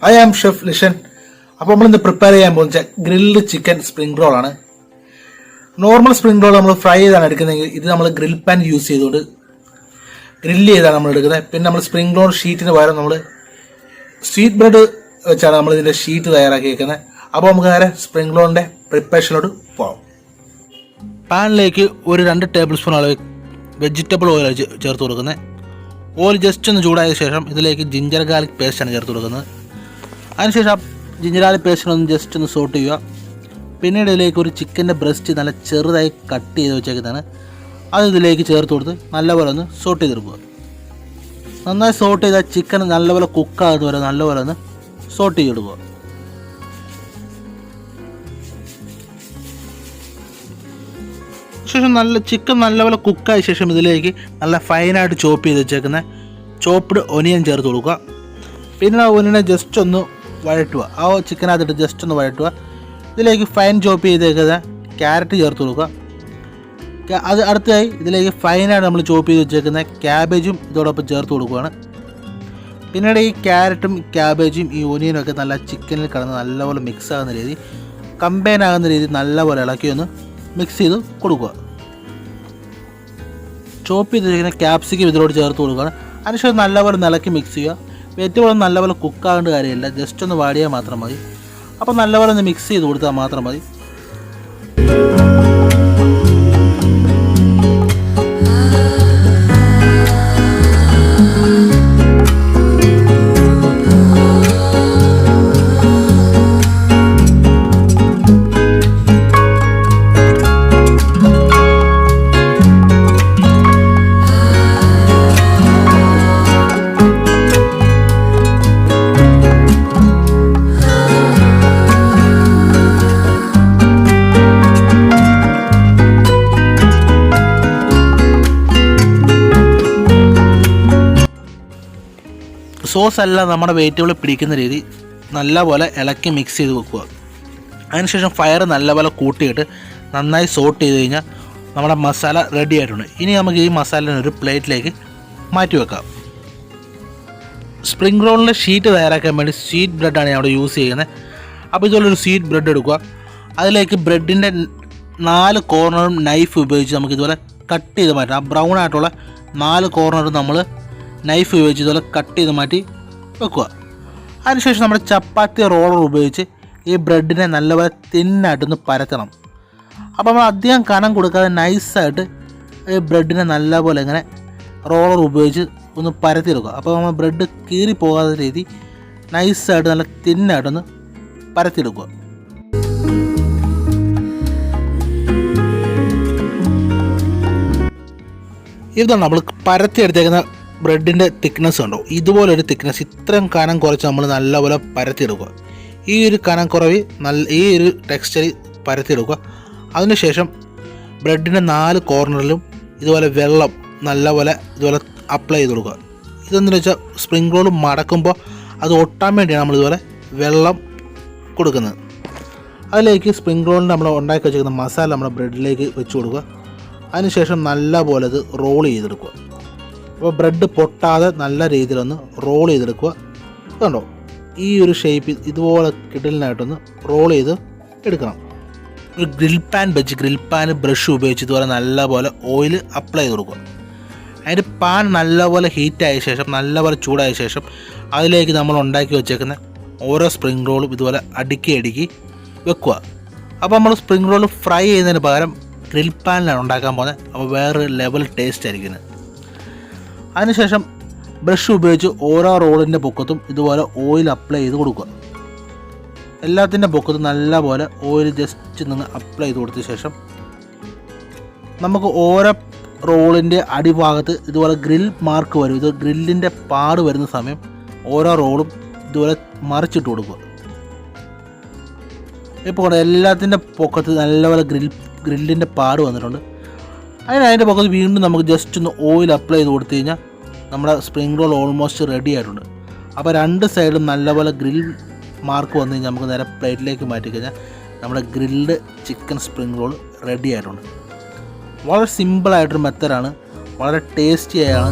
I am Chef Lishan. അപ്പോൾ നമ്മൾ ഇന്ന് പ്രിപ്പയർ ചെയ്യാൻ പോകുന്ന ഗ്രിൽഡ് ചിക്കൻ സ്പ്രിംഗ് റോൾ ആണ്. നോർമൽ സ്പ്രിംഗ് റോൾ നമ്മൾ ഫ്രൈ ചെയ്താണ് എടുക്കുന്നതെങ്കിൽ ഇത് നമ്മൾ ഗ്രിൽ പാൻ യൂസ് ചെയ്തുകൊണ്ട് ഗ്രില്ല് ചെയ്താണ് നമ്മൾ എടുക്കുന്നത്. പിന്നെ നമ്മൾ സ്പ്രിംഗ് റോൾ ഷീറ്റിന് പകരം നമ്മൾ സ്വീറ്റ് ബ്രെഡ് വെച്ചാണ് നമ്മൾ ഇതിൻ്റെ ഷീറ്റ് തയ്യാറാക്കി വെക്കുന്നത്. അപ്പോൾ നമുക്ക് നേരെ സ്പ്രിംഗ് റോളിൻ്റെ പ്രിപ്പറേഷനിലോട്ട് പോകാം. പാനിലേക്ക് ഒരു 2 ടേബിൾ സ്പൂൺ അളവ് വെജിറ്റബിൾ ഓയിൽ ചേർത്ത് കൊടുക്കുന്നത്. ഓയിൽ ജസ്റ്റ് ഒന്ന് ചൂടായ ശേഷം ഇതിലേക്ക് ജിഞ്ചർ ഗാർലിക് പേസ്റ്റാണ് ചേർത്ത് കൊടുക്കുന്നത്. അതിനുശേഷം ജിഞ്ചർ ഗാർലിക് പേസ്റ്റിനൊന്ന് ജസ്റ്റ് ഒന്ന് സോട്ട് ചെയ്യുക. പിന്നീട് ഇതിലേക്ക് ഒരു ചിക്കൻ്റെ ബ്രസ്റ്റ് നല്ല ചെറുതായി കട്ട് ചെയ്ത് വെച്ചേക്കുന്നതാണ്. അത് ഇതിലേക്ക് ചേർത്ത് കൊടുത്ത് നല്ലപോലെ ഒന്ന് സോട്ട് ചെയ്തെടുക്കുക. നന്നായി സോട്ട് ചെയ്താൽ ചിക്കൻ നല്ലപോലെ കുക്കാകുന്നത് വരെ നല്ലപോലെ ഒന്ന് സോട്ട് ചെയ്തെടുക്കുക. ശേഷം ചിക്കൻ നല്ലപോലെ കുക്കായ ശേഷം ഇതിലേക്ക് നല്ല ഫൈനായിട്ട് ചോപ്പ് ചെയ്ത് വെച്ചേക്കുന്ന ചോപ്പ്ഡ് ഒനിയൻ ചേർത്ത് കൊടുക്കുക. പിന്നെ ഒനിയനെ ജസ്റ്റ് ഒന്ന് വഴറ്റുക. ആ ചിക്കനകത്തിട്ട് ജസ്റ്റ് ഒന്ന് വഴറ്റുക. ഇതിലേക്ക് ഫൈൻ ചോപ്പ് ചെയ്തേക്കുന്ന ക്യാരറ്റ് ചേർത്ത് കൊടുക്കുക. അത് അടുത്തതായി ഇതിലേക്ക് ഫൈനായിട്ട് നമ്മൾ ചോപ്പ് ചെയ്ത് വെച്ചേക്കുന്ന ക്യാബേജും ഇതോടൊപ്പം ചേർത്ത് കൊടുക്കുകയാണ്. പിന്നീട് ഈ ക്യാരറ്റും ക്യാബേജും ഈ ഒനിയനും ഒക്കെ നല്ല ചിക്കനിൽ കിടന്ന് നല്ലപോലെ മിക്സ് ആകുന്ന രീതി കമ്പൈൻ ആകുന്ന രീതി നല്ലപോലെ ഇളക്കി ഒന്ന് മിക്സ് ചെയ്ത് കൊടുക്കുക. ചോപ്പ് ചെയ്ത് വെച്ചിരിക്കുന്ന ക്യാപ്സിക്കം ഇതിലോട്ട് ചേർത്ത് കൊടുക്കുകയാണ്. അതിനുശേഷം നല്ലപോലെ ഇളക്കി മിക്സ് ചെയ്യുക. വെജിറ്റബിൾ നല്ലപോലെ കുക്കാകേണ്ട കാര്യമില്ല, ജസ്റ്റ് ഒന്ന് വാടിയാൽ മാത്രം മതി. അപ്പോൾ നല്ലപോലെ ഒന്ന് മിക്സ് ചെയ്ത് കൊടുത്താൽ മാത്രം മതി. സോസ് എല്ലാം നമ്മുടെ വെജിറ്റബിൾ പിടിക്കുന്ന രീതി നല്ലപോലെ ഇളക്കി മിക്സ് ചെയ്ത് വെക്കുക. അതിനുശേഷം ഫയർ നല്ലപോലെ കൂട്ടിയിട്ട് നന്നായി സോട്ട് ചെയ്ത് കഴിഞ്ഞാൽ നമ്മുടെ മസാല റെഡി ആയിട്ടുണ്ട്. ഇനി നമുക്ക് ഈ മസാല ഒരു പ്ലേറ്റിലേക്ക് മാറ്റി വെക്കാം. സ്പ്രിംഗ് റോളിൻ്റെ ഷീറ്റ് തയ്യാറാക്കാൻ വേണ്ടി സ്വീറ്റ് ബ്രെഡാണ് ഞാൻ അവിടെ യൂസ് ചെയ്യുന്നത്. അപ്പോൾ ഇതുപോലൊരു സ്വീറ്റ് ബ്രെഡ് എടുക്കുക. അതിലേക്ക് ബ്രെഡിൻ്റെ 4 കോർണറും നൈഫ് ഉപയോഗിച്ച് നമുക്ക് ഇതുപോലെ കട്ട് ചെയ്ത് മാറ്റാം. ആ ബ്രൗൺ ആയിട്ടുള്ള 4 കോർണറും നമ്മൾ നൈഫ് ഉപയോഗിച്ച് ഇതുപോലെ കട്ട് ചെയ്ത് മാറ്റി വെക്കുക. അതിനുശേഷം നമ്മുടെ ചപ്പാത്തി റോളർ ഉപയോഗിച്ച് ഈ ബ്രെഡിനെ നല്ലപോലെ തിന്നായിട്ടൊന്ന് പരത്തണം. അപ്പോൾ നമ്മൾ അധികം കനം കൊടുക്കാതെ നൈസായിട്ട് ഈ ബ്രെഡിനെ നല്ലപോലെ ഇങ്ങനെ റോളർ ഉപയോഗിച്ച് ഒന്ന് പരത്തിയെടുക്കുക. അപ്പോൾ നമ്മൾ ബ്രെഡ് കീറി പോകാത്ത രീതി നൈസായിട്ട് നല്ല തിന്നായിട്ടൊന്ന് പരത്തിയെടുക്കുക. ഇതാണ് നമ്മൾ പരത്തിയെടുത്തേക്കുന്ന ബ്രെഡിൻ്റെ തിക്നെസ് ഉണ്ടോ, ഇതുപോലൊരു തിക്നെസ്, ഇത്രയും കനം കുറച്ച് നമ്മൾ നല്ലപോലെ പരത്തിയെടുക്കുക. ഈ ഒരു കനം കുറവ് ഈ ഒരു ടെക്സ്ചറിൽ പരത്തിയെടുക്കുക. അതിനുശേഷം ബ്രെഡിൻ്റെ 4 കോർണറിലും ഇതുപോലെ വെള്ളം നല്ലപോലെ ഇതുപോലെ അപ്ലൈ ചെയ്ത് കൊടുക്കുക. ഇതെന്തെന്ന് വെച്ചാൽ സ്പ്രിംഗ് റോൾ മടക്കുമ്പോൾ അത് ഒട്ടാൻ വേണ്ടിയാണ് നമ്മളിതുപോലെ വെള്ളം കൊടുക്കുന്നത്. അതിലേക്ക് സ്പ്രിംഗ് റോളിന് നമ്മൾ ഉണ്ടാക്കി വെച്ചിരിക്കുന്ന മസാല നമ്മുടെ ബ്രെഡിലേക്ക് വെച്ച് കൊടുക്കുക. അതിനുശേഷം നല്ലപോലെ ഇത് റോൾ ചെയ്തെടുക്കുക. അപ്പോൾ ബ്രെഡ് പൊട്ടാതെ നല്ല രീതിയിലൊന്ന് റോൾ ചെയ്തെടുക്കുക. കണ്ടോ, ഈ ഒരു ഷേപ്പിൽ ഇതുപോലെ കിടലിനായിട്ടൊന്ന് റോൾ ചെയ്ത് എടുക്കണം. ഒരു ഗ്രിൽ പാൻ വെച്ച് ഗ്രിൽ പാൻ ബ്രഷ് ഉപയോഗിച്ച് ഇതുപോലെ നല്ലപോലെ ഓയിൽ അപ്ലൈ ചെയ്ത് കൊടുക്കുക. അതിൻ്റെ പാൻ നല്ലപോലെ ഹീറ്റായ ശേഷം നല്ലപോലെ ചൂടായ ശേഷം അതിലേക്ക് നമ്മൾ ഉണ്ടാക്കി വെച്ചേക്കുന്ന ഓരോ സ്പ്രിംഗ് റോളും ഇതുപോലെ അടുക്കി വെക്കുക. അപ്പോൾ നമ്മൾ സ്പ്രിംഗ് റോൾ ഫ്രൈ ചെയ്യുന്നതിന് പകരം ഗ്രിൽ പാനിലാണ് ഉണ്ടാക്കാൻ പോകുന്നത്. അപ്പോൾ വേറൊരു ലെവൽ ടേസ്റ്റ് ആയിരിക്കുന്നത്. അതിനുശേഷം ബ്രഷ് ഉപയോഗിച്ച് ഓരോ റോളിൻ്റെ പൊക്കത്തും ഇതുപോലെ ഓയിൽ അപ്ലൈ ചെയ്ത് കൊടുക്കുക. എല്ലാത്തിൻ്റെ പൊക്കത്തും നല്ലപോലെ ഓയിൽ ജസ്റ്റ് നിന്ന് അപ്ലൈ ചെയ്ത് കൊടുത്ത ശേഷം നമുക്ക് ഓരോ റോളിൻ്റെ അടിഭാഗത്ത് ഇതുപോലെ ഗ്രിൽ മാർക്ക് വരും. ഇത് ഗ്രില്ലിൻ്റെ പാട് വരുന്ന സമയം ഓരോ റോളും ഇതുപോലെ മറിച്ചിട്ട് കൊടുക്കുക. ഇപ്പോൾ എല്ലാത്തിൻ്റെ പൊക്കത്ത് നല്ലപോലെ ഗ്രില്ലിൻ്റെ പാട് വന്നിട്ടുണ്ട്. അതിൻ്റെ പൊക്കത്ത് വീണ്ടും നമുക്ക് ജസ്റ്റ് ഒന്ന് ഓയിൽ അപ്ലൈ ചെയ്ത് കൊടുത്തു കഴിഞ്ഞാൽ നമ്മുടെ സ്പ്രിംഗ് റോൾ ഓൾമോസ്റ്റ് റെഡി ആയിട്ടുണ്ട്. അപ്പോൾ 2 സൈഡും നല്ലപോലെ ഗ്രിൽ മാർക്ക് വന്നു കഴിഞ്ഞാൽ നമുക്ക് നേരെ പ്ലേറ്റിലേക്ക് മാറ്റി കഴിഞ്ഞാൽ നമ്മുടെ grilled chicken spring roll ready ആയിട്ടുണ്ട്. വളരെ സിമ്പിളായിട്ടൊരു മെത്തഡാണ്, വളരെ ടേസ്റ്റിയാണ്.